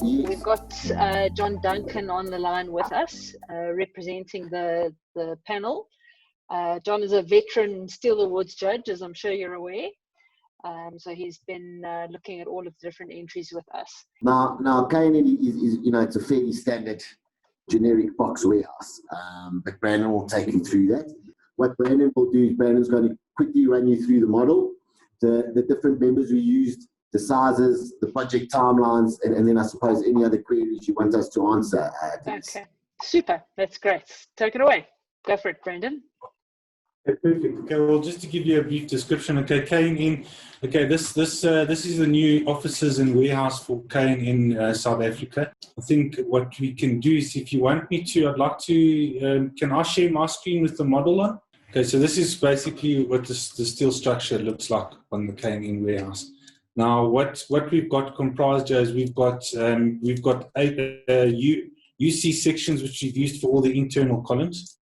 We've got John Duncan on the line with us, representing the panel. John is a veteran Steel Awards judge, as I'm sure you're aware. So he's been looking at all of the different entries with us. Now K+N is it's a fairly standard generic box warehouse, but Brandon will take you through that. What Brandon will do is Brandon's going to quickly run you through the model, the different members we used, the sizes, the project timelines, and then I suppose any other queries you want us to answer. Okay, super. That's great. Take it away. Go for it, Brandon. Okay, perfect. Okay, well, just to give you a brief description. Okay, K+N. Okay, this is the new offices and warehouse for K+N in South Africa. I think what we can do is, if you want me to, I'd like to. Can I share my screen with the model on? Okay, so this is basically what the steel structure looks like on the K+N warehouse. Now, what we've got comprised is we've got 8 UC sections which we've used for all the internal columns,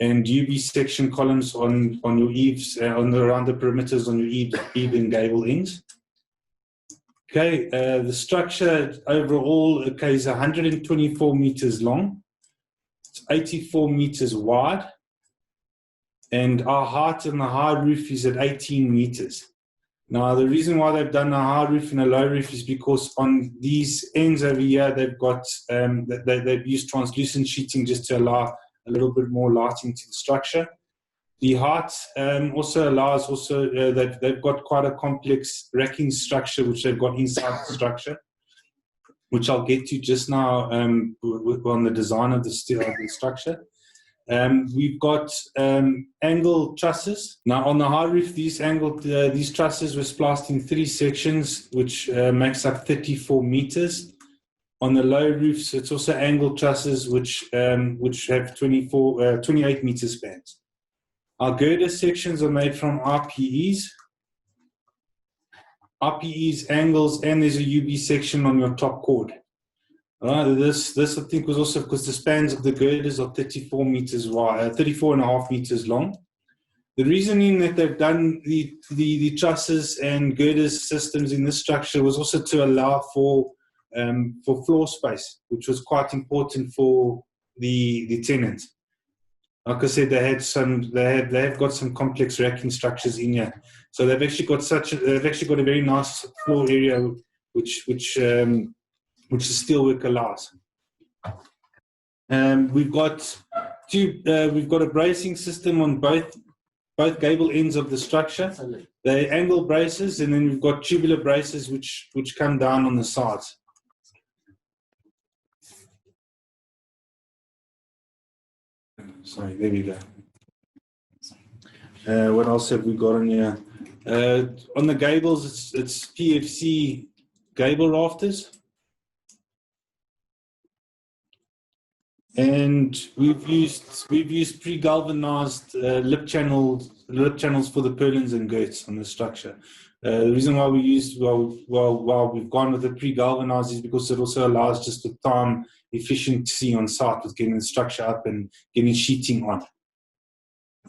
and UB section columns on your eaves, around the perimeters on your eave and gable ends. Okay, the structure overall is 124 meters long, it's 84 meters wide, and our height on the high roof is at 18 meters. Now, the reason why they've done a high roof and a low roof is because on these ends over here, they've got they've used translucent sheeting just to allow a little bit more lighting to the structure. The height also allows they've got quite a complex racking structure which they've got inside the structure, which I'll get to just now on the design of the structure. We've got angle trusses. Now on the high roof, these trusses were spliced in 3 sections, which makes up 34 meters. On the low roofs, it's also angle trusses, which have 28 meter spans. Our girder sections are made from RPEs, angles, and there's a UB section on your top chord. This I think was also because the spans of the girders are 34 meters wide, 34.5 meters long. The reasoning that they've done the trusses and girders systems in this structure was also to allow for floor space, which was quite important for the tenants. Like I said, they have got some complex racking structures in here, so they've actually got a very nice floor area, which the steelwork allows. We've got a bracing system on both gable ends of the structure. They're angle braces, and then we've got tubular braces which come down on the sides. Sorry, there we go. What else have we got on here? On the gables, it's PFC gable rafters. And we've used pre-galvanized lip channels for the purlins and girts on the structure. The reason why we've gone with the pre-galvanized is because it also allows just the time efficiency on site with getting the structure up and getting sheeting on.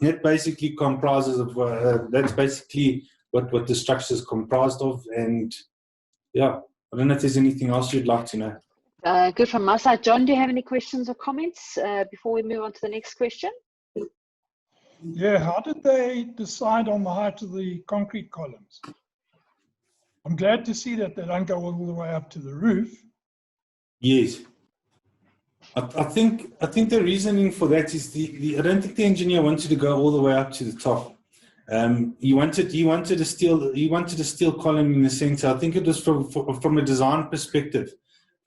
That basically comprises of that's basically what the structure is comprised of. And yeah, I don't know if there's anything else you'd like to know. Good from my side. John, do you have any questions or comments before we move on to the next question? Yeah, how did they decide on the height of the concrete columns? I'm glad to see that they don't go all the way up to the roof. Yes. I think the reasoning for that is I don't think the engineer wanted to go all the way up to the top. He wanted a steel column in the center. I think it was from a design perspective.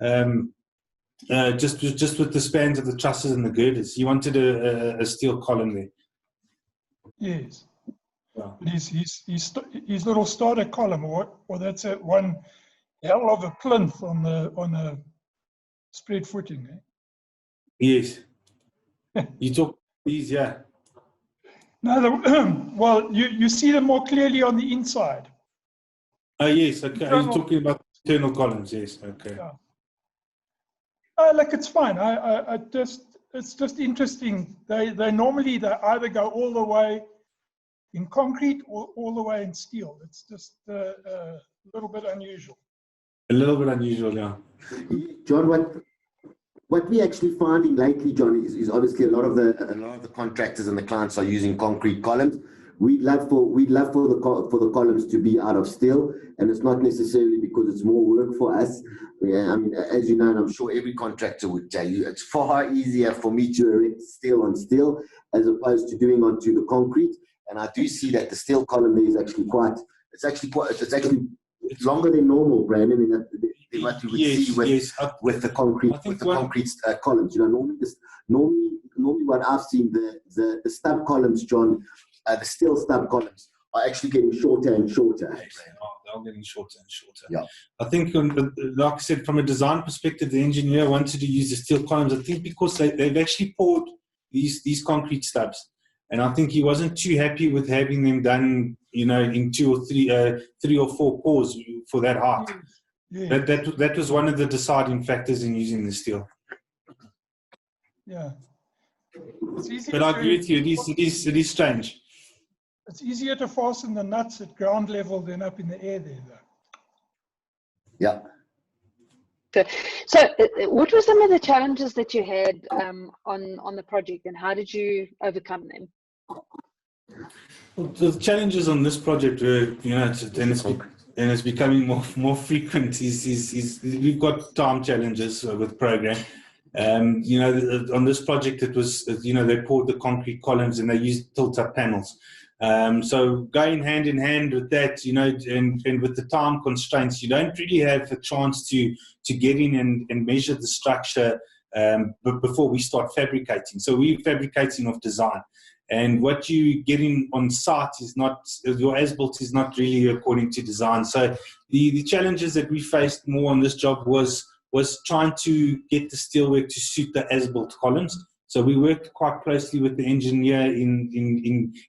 Just with the spans of the trusses and the girders, he wanted a steel column there. Yes. Yeah. His little starter column, or that's one hell of a plinth on a spread footing. Eh? Yes. You talk these, yeah. No, well, you see them more clearly on the inside. Oh yes, okay. Are you talking about internal columns? Yes, okay. Yeah. Like it's fine. It's just interesting. They normally either go all the way in concrete or all the way in steel. It's just a little bit unusual. A little bit unusual, yeah. John, what we actually finding lately, John, is obviously a lot of the contractors and the clients are using concrete columns. We'd love for the columns to be out of steel, and it's not necessarily because it's more work for us. Yeah, I mean, as you know, and I'm sure every contractor would tell you, it's far easier for me to erect steel on steel as opposed to doing onto the concrete. And I do see that the steel column there is actually it's actually longer than normal, Brandon, than what you would see with the concrete columns. You know, normally what I've seen, the stub columns, John, the steel stub columns are actually getting shorter and shorter. They're getting shorter and shorter. Yeah. I think, like I said, from a design perspective, the engineer wanted to use the steel columns. I think because they've actually poured these concrete stubs, and I think he wasn't too happy with having them done, you know, in 2 or 3 or 4 pours for that height. Yeah. That was one of the deciding factors in using the steel. Yeah. It's easy But I agree with you. It is strange. It's easier to fasten the nuts at ground level than up in the air there, though. Yeah. So what were some of the challenges that you had on the project, and how did you overcome them? Well, the challenges on this project were, you know, and it's becoming more frequent. Is we've got time challenges with program. You know, on this project, it was, you know, they poured the concrete columns and they used tilt-up panels. So going hand in hand with that, you know, and with the time constraints, you don't really have a chance to get in and measure the structure before we start fabricating. So we're fabricating off design. And what you getting on site is not, your as-built is not really according to design. So the challenges that we faced more on this job was trying to get the steelwork to suit the as-built columns. So we worked quite closely with the engineer in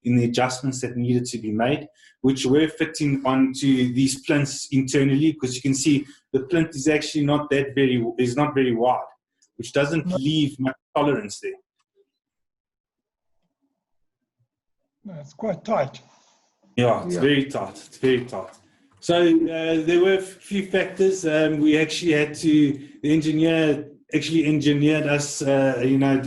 the adjustments that needed to be made, which were fitting onto these plinths internally, because you can see the plinth is actually not very wide, which doesn't leave much tolerance there. No, it's quite tight. Yeah, it's very tight. It's very tight. So there were a few factors. We actually had to, the engineer actually engineered us, you know,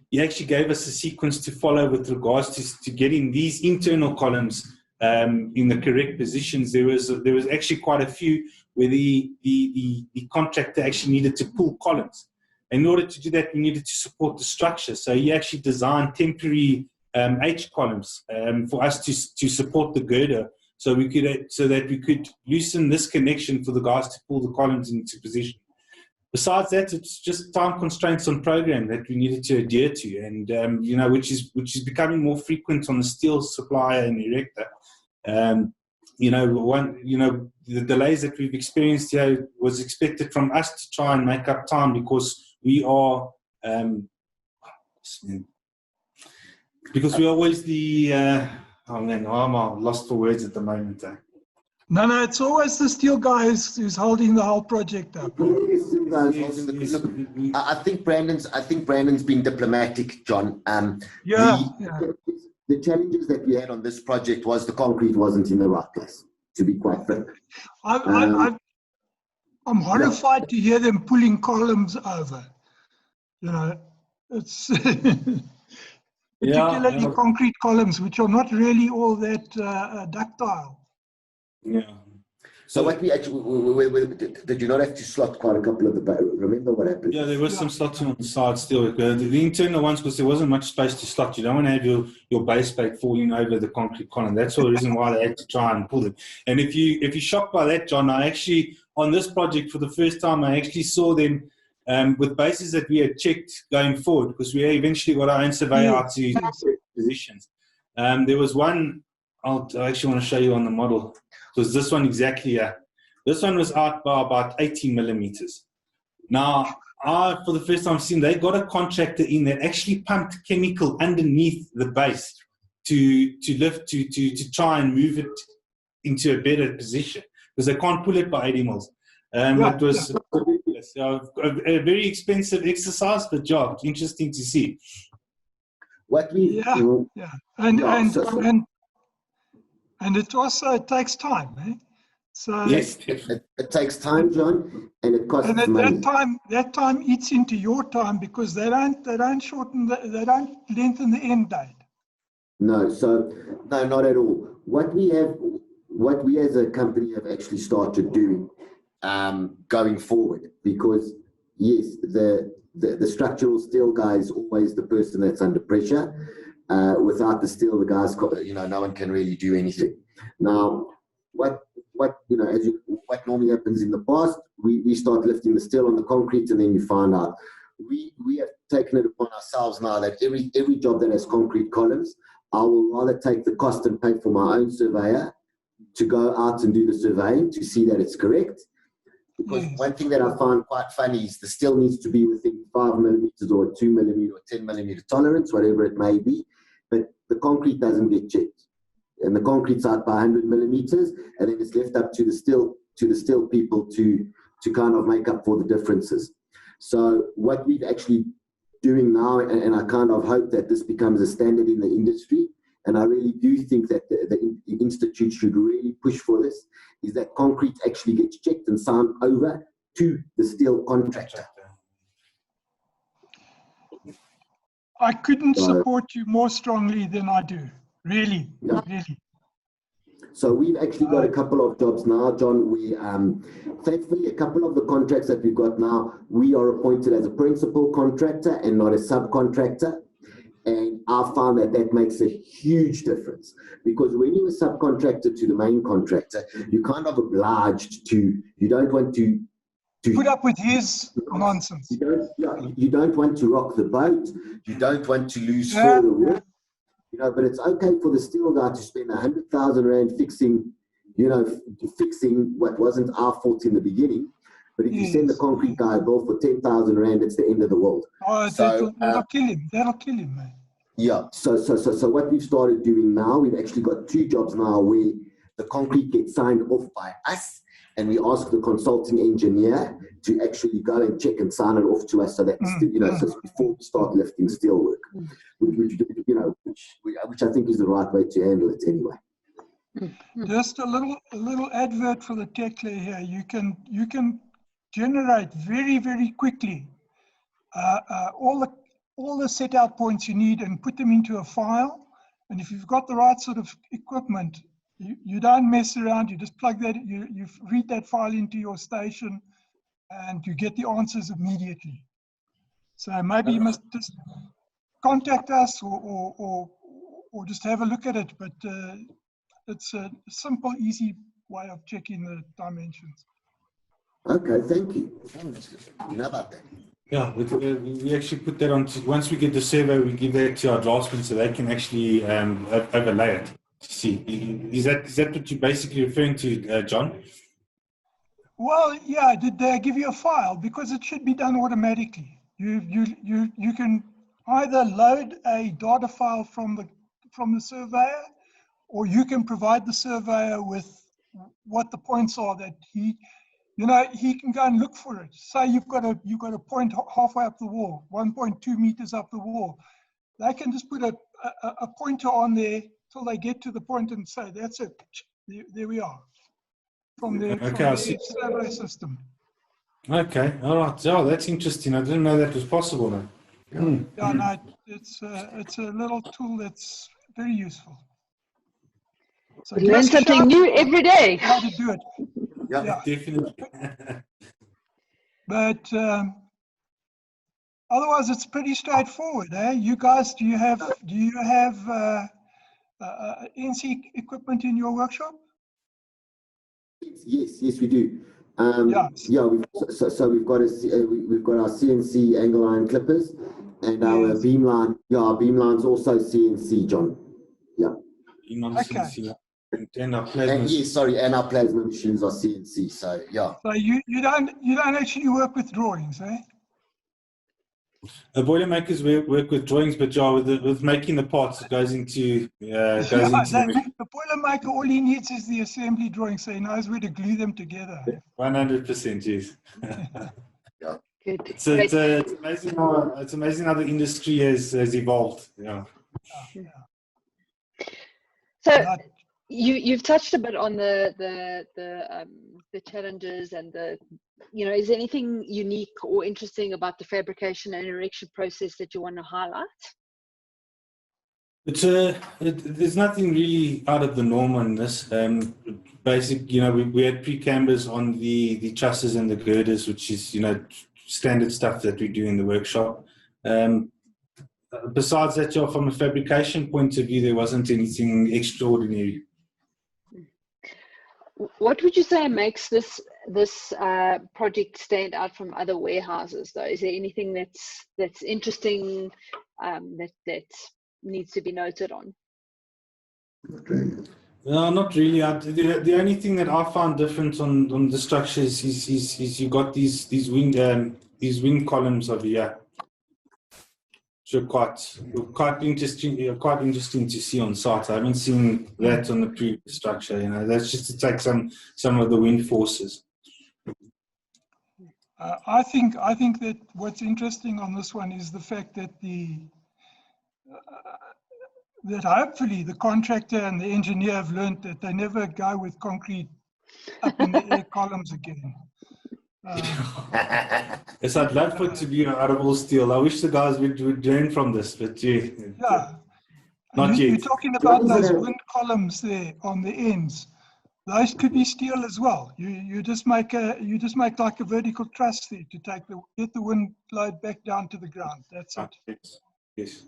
he actually gave us a sequence to follow with regards to getting these internal columns in the correct positions. There was actually quite a few where the contractor actually needed to pull columns. In order to do that, we needed to support the structure. So he actually designed temporary H columns for us to support the girder, so that we could loosen this connection for the guys to pull the columns into position. Besides that, it's just time constraints on program that we needed to adhere to, and you know, which is becoming more frequent on the steel supplier and erector. You know, the delays that we've experienced here was expected from us to try and make up time, because we are always the oh man, I'm lost for words at the moment. No, it's always the steel guy who's holding the whole project up. I think Brandon's been diplomatic, John. The challenges that we had on this project was the concrete wasn't in the right place, to be quite frank. I'm horrified to hear them pulling columns over. You know, it's particularly concrete columns, which are not really all that ductile. Yeah. So what we actually, did you not have to slot quite a couple of the, remember what happened? Yeah, there was some slotting on the side still. The internal ones, because there wasn't much space to slot. You don't want to have your base plate falling over the concrete column. That's the reason why they had to try and pull them. And if you're shocked by that, John, I actually, on this project for the first time, I actually saw them with bases that we had checked going forward, because we eventually got our own surveyor out to positions. There was one, I actually want to show you on the model. Because this one exactly, this one was out by about 18 millimeters. Now, for the first time I've seen, they got a contractor in that actually pumped chemical underneath the base to lift, to try and move it into a better position, because they can't pull it by 80 mils. It was ridiculous. A very expensive exercise, but interesting to see. And it also takes time, eh? So Yes, It takes time, John, and it costs and at money. that time eats into your time because they don't shorten they don't lengthen the end date. No, so no, not at all. What we as a company have actually started doing going forward, because yes, the structural steel guy is always the person that's under pressure. Without the steel, the guys, no one can really do anything. Now, what what normally happens in the past, we start lifting the steel on the concrete, and then you find out. We have taken it upon ourselves now that every job that has concrete columns, I will rather take the cost and pay for my own surveyor to go out and do the surveying to see that it's correct. Because one thing that I find quite funny is the steel needs to be within 5 millimeters or 2 millimeter or 10 millimeter tolerance, whatever it may be, but the concrete doesn't get checked. And the concrete's out by 100 millimeters, and then it's left up to the steel people to kind of make up for the differences. So what we're actually doing now, and I kind of hope that this becomes a standard in the industry, and I really do think that the institute should really push for this, is that concrete actually gets checked and signed over to the steel contractor. I couldn't support you more strongly than I do. Really, really. So we've actually got a couple of jobs now, John. We thankfully, a couple of the contracts that we've got now, we are appointed as a principal contractor and not a subcontractor. And I found that makes a huge difference, because when you're a subcontractor to the main contractor, you're kind of obliged to, you don't want to put up with his nonsense. You don't want to rock the boat. You don't want to lose further work. But it's okay for the steel guy to spend 100,000 rand fixing what wasn't our fault in the beginning. But if you send the concrete guy a bill for 10,000 rand, it's the end of the world. Oh, that'll kill him. That'll kill him, man. Yeah. So what we've started doing now, we've actually got 2 jobs now where the concrete gets signed off by us, and we ask the consulting engineer to actually go and check and sign it off to us, so that so before we start lifting steel work, which I think is the right way to handle it anyway. Just a little advert for the Tekla here. You can generate very, very quickly all the set out points you need and put them into a file. And if you've got the right sort of equipment, you don't mess around. You just plug that, you read that file into your station, and you get the answers immediately. So maybe you must just contact us or just have a look at it. But it's a simple, easy way of checking the dimensions. Okay, thank you. You know about that? Yeah, we actually put that on. Once we get the survey, we give that to our draftsmen so they can actually overlay it. See, is that what you're basically referring to, John? Well, yeah. Did they give you a file? Because it should be done automatically. You can either load a data file from the surveyor, or you can provide the surveyor with what the points are that he can go and look for it. Say you've got a point halfway up the wall, 1.2 meters up the wall. They can just put a pointer on there till they get to the point and say, that's it. There we are. From the survey system. Okay, all right. Oh, that's interesting. I didn't know that was possible then. Yeah, no, it's a little tool that's very useful. So we learn something new every day. How to do it. Yeah, definitely. But otherwise, it's pretty straightforward. You guys, do you have NC equipment in your workshop? Yes, we do. We've got our CNC angle iron clippers, and our beam line. Yeah, our beam line's also CNC, John. Yeah. CNC. And our plasma machines are CNC. So yeah. So you don't actually work with drawings, eh? The boiler makers work with drawings, but with making the parts, it goes into the boiler maker. All he needs is the assembly drawing, so he knows where to glue them together. 100%, yes. Yeah. Good. It's amazing how the industry has evolved. Yeah. So You've touched a bit on the challenges and is there anything unique or interesting about the fabrication and erection process that you want to highlight? There's nothing really out of the norm on this. We had pre-cambers on the trusses and the girders, which is standard stuff that we do in the workshop. Besides that, from a fabrication point of view, there wasn't anything extraordinary. What would you say makes this project stand out from other warehouses, though? Is there anything that's interesting that needs to be noted on? No, not really. The only thing that I found different on the structures is you got these wing columns over here. So quite interesting to see on site. I haven't seen that on the previous structure. That's just to take some of the wind forces. I think that what's interesting on this one is the fact that that hopefully the contractor and the engineer have learned that they never go with concrete up in the air columns again. Yes, I'd love for it to be out of all steel. I wish the guys would learn from this, but yeah, not yet. You're talking about those wind columns there on the ends. Those could be steel as well. You just make like a vertical truss there to get the wind load back down to the ground. That's it. Yes.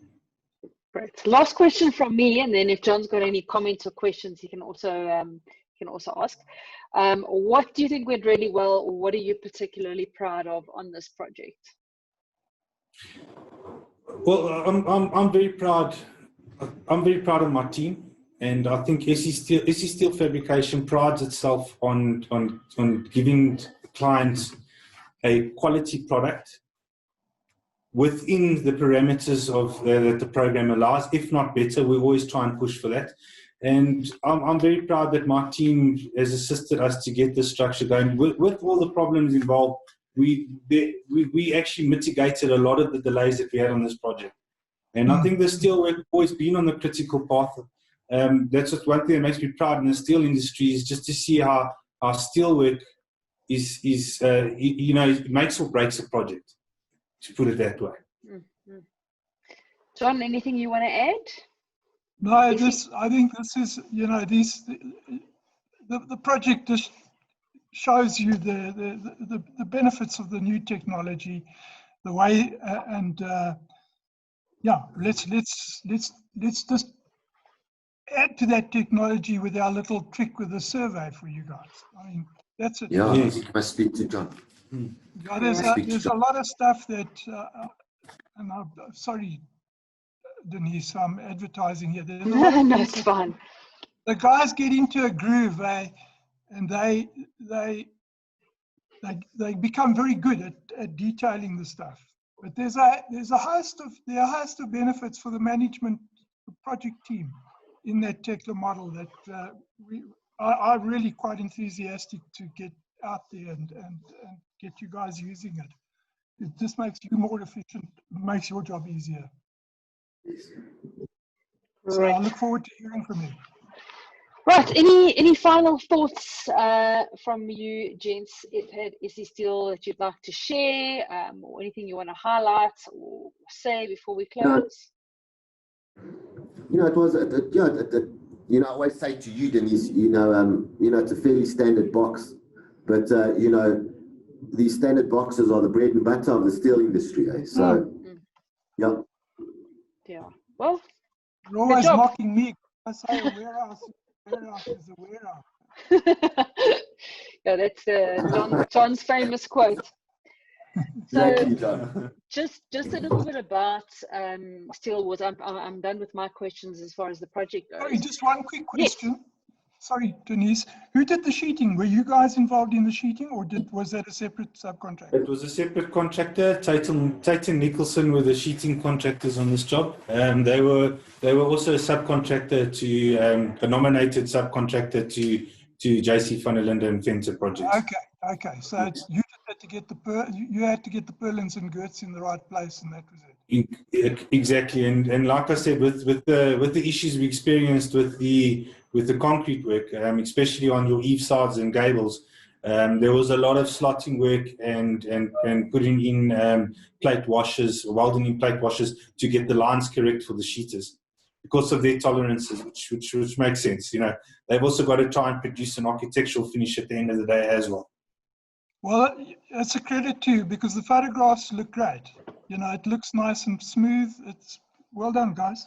Great. Last question from me, and then if John's got any comments or questions, he can also ask. What do you think went really well, or what are you particularly proud of on this project? Well, I'm very proud. I'm very proud of my team, and I think SE Steel Fabrication prides itself on giving clients a quality product within the parameters of that the program allows. If not better, we always try and push for that. And I'm very proud that my team has assisted us to get this structure going. With all the problems involved, we actually mitigated a lot of the delays that we had on this project. And I think the steel work has always been on the critical path. That's just one thing that makes me proud in the steel industry, is just to see how steel work it makes or breaks a project, to put it that way. Mm-hmm. John, anything you want to add? No, I think this is, the project just shows you the benefits of the new technology, the way, let's just add to that technology with our little trick with the survey for you guys. I mean, that's it. Yeah, you must speak to John. Yeah, there's a lot of stuff that, and I'm sorry, Denise, I'm advertising here. No, it's fine. The guys get into a groove, and they become very good at detailing the stuff. But there's a host of benefits for the management project team in that Tekla model that I'm really quite enthusiastic to get out there and get you guys using it. It just makes you more efficient, makes your job easier. So I look forward to hearing from you. Right. Any final thoughts from you, gents? Is there still that you'd like to share, or anything you want to highlight or say before we close? It was I always say to you, Denise, it's a fairly standard box, but these standard boxes are the bread and butter of the steel industry, eh? So yeah. Well, you're always mocking me. I say a warehouse is a warehouse. Yeah, that's John's famous quote. Exactly, John. Just a little bit about Steelwoods. I'm done with my questions as far as the project goes. Sorry, just one quick question. Yes. Sorry, Denise. Who did the sheeting? Were you guys involved in the sheeting, or was that a separate subcontractor? It was a separate contractor. Titan Nicholson were the sheeting contractors on this job. They were also a subcontractor to a nominated subcontractor to JC van der Linde and Venter projects. Okay. So you had to get the purlins and girts in the right place, and that was it. Exactly, and like I said, with the issues we experienced with the with the concrete work, especially on your eave sides and gables. There was a lot of slotting work and putting in plate washers, welding in plate washers to get the lines correct for the sheeters, because of their tolerances, which makes sense. You know, they've also got to try and produce an architectural finish at the end of the day as well. Well, it's a credit too, because the photographs look great. You know, it looks nice and smooth. It's well done, guys.